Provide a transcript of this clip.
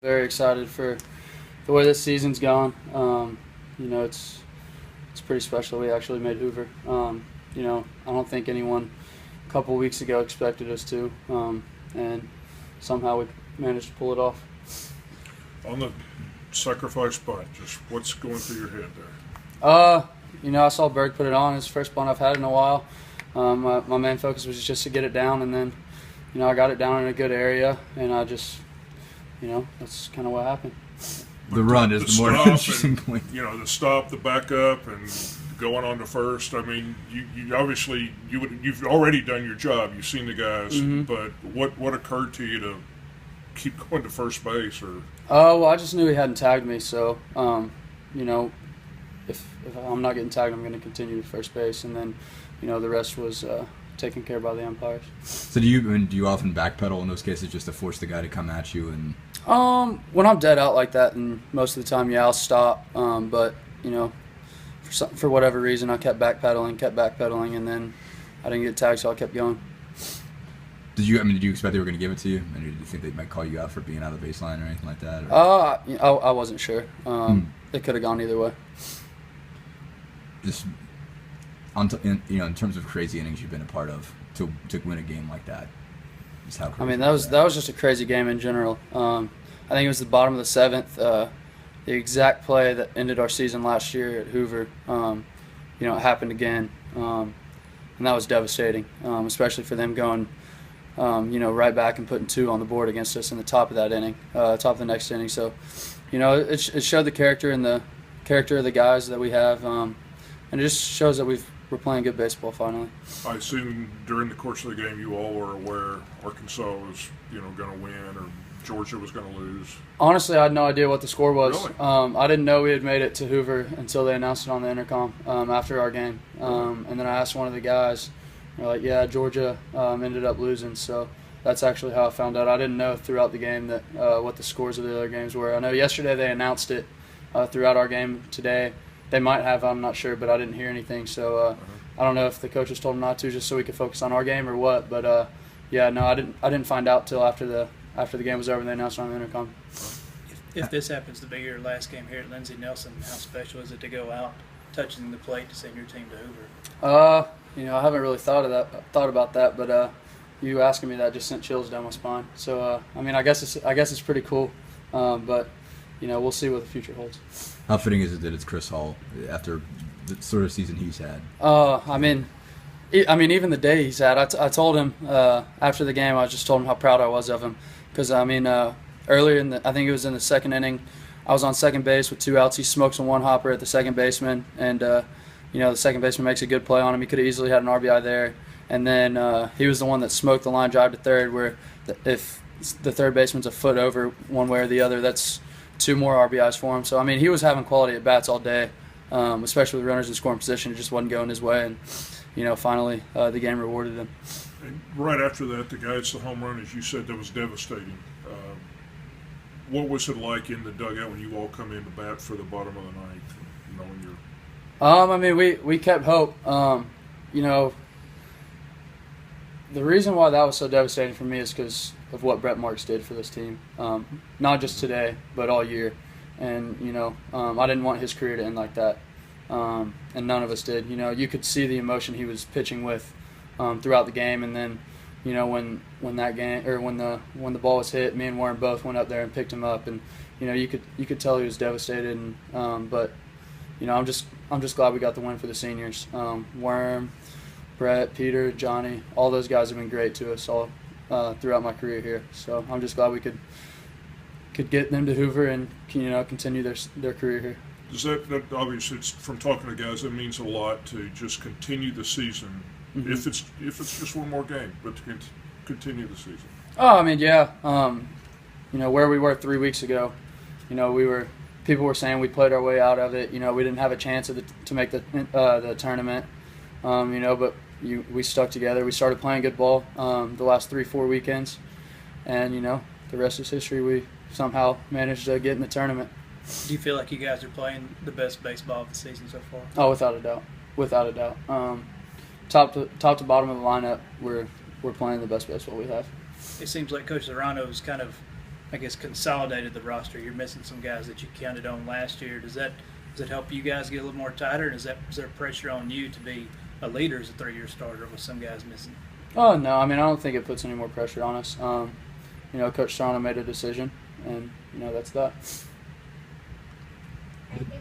Very excited for the way this season's gone. It's pretty special. We actually made Hoover. I don't think anyone a couple weeks ago expected us to, and somehow we managed to pull it off. On the sacrifice bunt, just what's going through your head there? I saw Berg put it on. It's the first bunt I've had in a while. My main focus was just to get it down, and then, I got it down in a good area, and I just, that's kind of what happened. The run is the more interesting point. The stop, the backup, and going on to first. I mean, you obviously you've already done your job. You've seen the guys, but what occurred to you to keep going to first base? Or well, I just knew he hadn't tagged me, so if I'm not getting tagged, I'm going to continue to first base, and then the rest was taken care of by the umpires. So do you often backpedal in those cases just to force the guy to come at you? And when I'm dead out like that, and most of the time, I'll stop. But for whatever reason, I kept backpedaling, and then I didn't get tagged, so I kept going. Did you expect they were going to give it to you? And did you think they might call you out for being out of the baseline or anything like that? I wasn't sure. It could have gone either way. Just in terms of crazy innings you've been a part of to win a game like that. Just how crazy that was just a crazy game in general. I think it was the bottom of the seventh. The exact play that ended our season last year at Hoover. It happened again, and that was devastating, especially for them going, right back and putting 2 on the board against us in the top of that inning, top of the next inning. So, it showed the character and the character of the guys that we have, and it just shows that we're playing good baseball finally. I assume during the course of the game you all were aware Arkansas was going to win or Georgia was going to lose. Honestly, I had no idea what the score was. Really? I didn't know we had made it to Hoover until they announced it on the intercom after our game. And then I asked one of the guys, they're like, yeah, Georgia ended up losing. So that's actually how I found out. I didn't know throughout the game that what the scores of the other games were. I know yesterday they announced it throughout our game today. They might have, I'm not sure, but I didn't hear anything. So I don't know if the coaches told them not to just so we could focus on our game or what. But I didn't find out till after the game was over and they announced it on the intercom. If this happens to be your last game here at Lindsey Nelson, how special is it to go out touching the plate to send your team to Hoover? I haven't really thought about that, but you asking me that just sent chills down my spine. So I guess it's pretty cool, but we'll see what the future holds. How fitting is it that it's Chris Hall after the sort of season he's had? Even the day he's had, I told him after the game, I just told him how proud I was of him. Because, earlier I think it was in the second inning, I was on second base with 2 outs. He smokes a one-hopper at the second baseman, and, the second baseman makes a good play on him. He could have easily had an RBI there. And then he was the one that smoked the line drive to third, where if the third baseman's a foot over one way or the other, that's 2 more RBIs for him. So, he was having quality at bats all day, especially with runners in scoring position. It just wasn't going his way. And, finally, the game rewarded him. And right after that, the guy hits the home run, as you said, that was devastating. What was it like in the dugout when you all come in to bat for the bottom of the ninth, knowing you're... We kept hope. The reason why that was so devastating for me is because of what Brett Marks did for this team. Not just today, but all year. And, I didn't want his career to end like that. And none of us did. You could see the emotion he was pitching with throughout the game, and then, when that game or when the ball was hit, me and Warren both went up there and picked him up, and you could tell he was devastated. And but I'm just glad we got the win for the seniors. Worm, Brett, Peter, Johnny, all those guys have been great to us all throughout my career here. So I'm just glad we could get them to Hoover and continue their career here. Does that obviously, it's from talking to guys, that means a lot to just continue the season, if it's just one more game, but to continue the season. Yeah. Where we were 3 weeks ago, people were saying we played our way out of it. We didn't have a chance to make the tournament. But we stuck together. We started playing good ball the last 3-4 weekends, and the rest is history. We somehow managed to get in the tournament. Do you feel like you guys are playing the best baseball of the season so far? Oh, without a doubt. Top to bottom of the lineup, we're playing the best baseball we have. It seems like Coach Serrano's kind of I guess, consolidated the roster. You're missing some guys that you counted on last year. Does it help you guys get a little more tighter? And is there pressure on you to be a leader as a 3-year starter with some guys missing? Oh, no. I mean, I don't think it puts any more pressure on us. Coach Strano made a decision, and, that's that. Thank you.